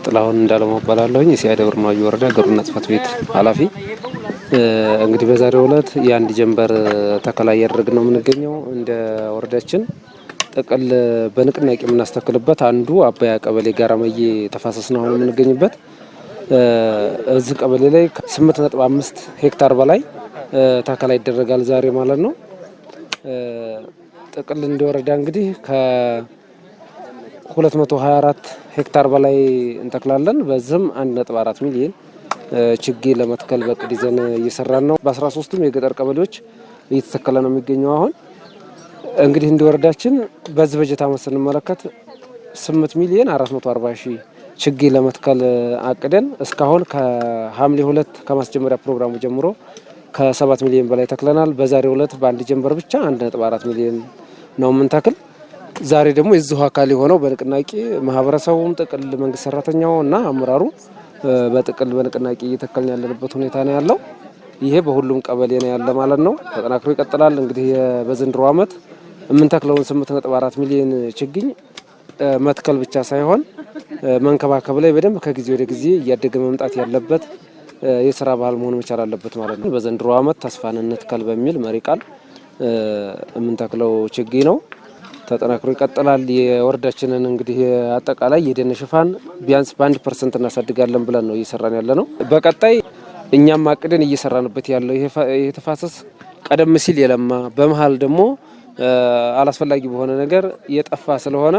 ጥላሁን እንዳለማው እባላለሁኝ የሲያደብር ማዩ ወረዳ ግብርና ጽሕፈት ቤት ኃላፊ። እንግዲህ በዛሬው ዕለት የአንድ ጀንበር ተከላ እያደረግን ነው የምንገኘው። እንደ ወረዳችን ጥቅል በንቅናቄ የምናስተክልበት አንዱ አባያ ቀበሌ ጋራመዬ ተፋሰስ ነው አሁን የምንገኝበት። እዚህ ቀበሌ ላይ 8.5 ሄክታር በላይ ተከላ ይደረጋል ዛሬ ማለት ነው። ጥቅል እንደ ወረዳ እንግዲህ ከ224 ሄክታር በላይ እንተክላለን። በዚህም 1.4 ሚሊዮን ችግኝ ለመትከል በቅድ ይዘን እየሰራን ነው። በ13ቱም የገጠር ቀበሌዎች እየተተከለ ነው የሚገኘው። አሁን እንግዲህ እንደ ወረዳችን በዚህ በጀት ዓመት ስንመለከት 8 ሚሊዮን 440 ሺህ ችግኝ ለመትከል አቅደን እስካሁን ከሐምሌ 2 ከማስጀመሪያ ፕሮግራሙ ጀምሮ ከ7 ሚሊዮን በላይ ተክለናል። በዛሬው ዕለት በአንድ ጀንበር ብቻ 1.4 ሚሊዮን ነው የምንተክል። ዛሬ ደግሞ የዚሁ አካል የሆነው በንቅናቄ ማህበረሰቡም ጥቅል መንግስት ሰራተኛው እና አመራሩ በጥቅል በንቅናቄ እየተከልን ያለንበት ሁኔታ ነው ያለው። ይሄ በሁሉም ቀበሌ ነው ያለ ማለት ነው። ተጠናክሮ ይቀጥላል። እንግዲህ በዘንድሮ ዓመት የምንተክለውን 8.4 ሚሊዮን ችግኝ መትከል ብቻ ሳይሆን መንከባከብ ላይ በደንብ ከጊዜ ወደ ጊዜ እያደገ መምጣት ያለበት የስራ ባህል መሆን መቻል አለበት ማለት ነው። በዘንድሮ ዓመት ተስፋን እንትከል በሚል መሪ ቃል የምንተክለው ችግኝ ነው። ተጠናክሮ ይቀጥላል። የወረዳችንን እንግዲህ አጠቃላይ የደን ሽፋን ቢያንስ በ1% እናሳድጋለን ብለን ነው እየሰራን ያለ ነው። በቀጣይ እኛም አቅደን እየሰራንበት ያለው ይሄ ተፋሰስ ቀደም ሲል የለማ በመሃል ደግሞ አላስፈላጊ በሆነ ነገር የጠፋ ስለሆነ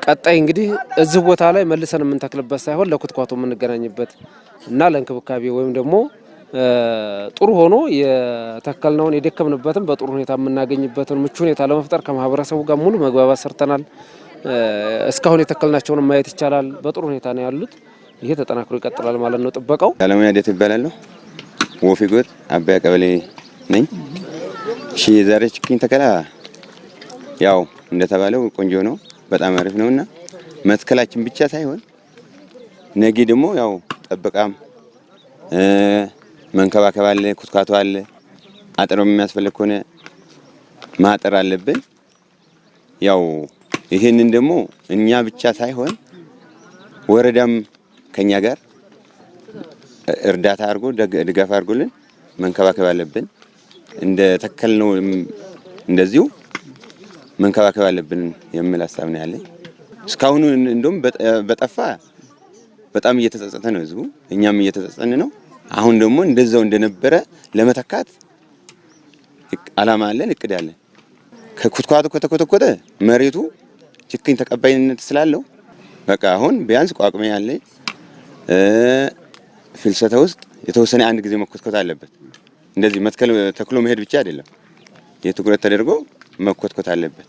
ቀጣይ እንግዲህ እዚህ ቦታ ላይ መልሰን የምንተክልበት ሳይሆን ለኩትኳቶ የምንገናኝበት እና ለእንክብካቤ ወይም ደግሞ ጥሩ ሆኖ የተከልነውን የደከምንበትን በጥሩ ሁኔታ የምናገኝበትን ምቹ ሁኔታ ለመፍጠር ከማህበረሰቡ ጋር ሙሉ መግባባት ሰርተናል። እስካሁን የተከልናቸውን ማየት ይቻላል። በጥሩ ሁኔታ ነው ያሉት። ይሄ ተጠናክሮ ይቀጥላል ማለት ነው። ጥበቃው ሰለሞን ያደት ይባላል። ወፊ ጎጥ አባያ ቀበሌ ነኝ። ዛሬ ችግኝ ተከላ ያው እንደተባለው ቆንጆ ነው፣ በጣም አሪፍ ነውና መትከላችን ብቻ ሳይሆን ነገ ደግሞ ያው ጥበቃም መንከባከብ አለ፣ ኩትኳቶ አለ፣ አጥርም የሚያስፈልግ ከሆነ ማጠር አለብን። ያው ይሄንን ደግሞ እኛ ብቻ ሳይሆን ወረዳም ከኛ ጋር እርዳታ አድርጎ ድጋፍ አድርጎልን መንከባከብ አለብን። እንደ ተከልነው እንደዚሁ መንከባከብ አለብን የሚል ሀሳብ ነው ያለኝ። እስካሁን እንደውም በጠፋ በጣም እየተጸጸተ ነው ህዝቡ፣ እኛም እየተጸጸን ነው። አሁን ደግሞ እንደዛው እንደነበረ ለመተካት አላማ አለን፣ እቅድ አለን። ከኩትኳቶ ከተኮተኮተ መሬቱ ችግኝ ተቀባይነት ስላለው በቃ አሁን ቢያንስ ቋቅሜ ያለ ፍልሰታ ውስጥ የተወሰነ አንድ ጊዜ መኮትኮት አለበት። እንደዚህ መትከል ተክሎ መሄድ ብቻ አይደለም፣ የትኩረት ተደርጎ መኮትኮት አለበት።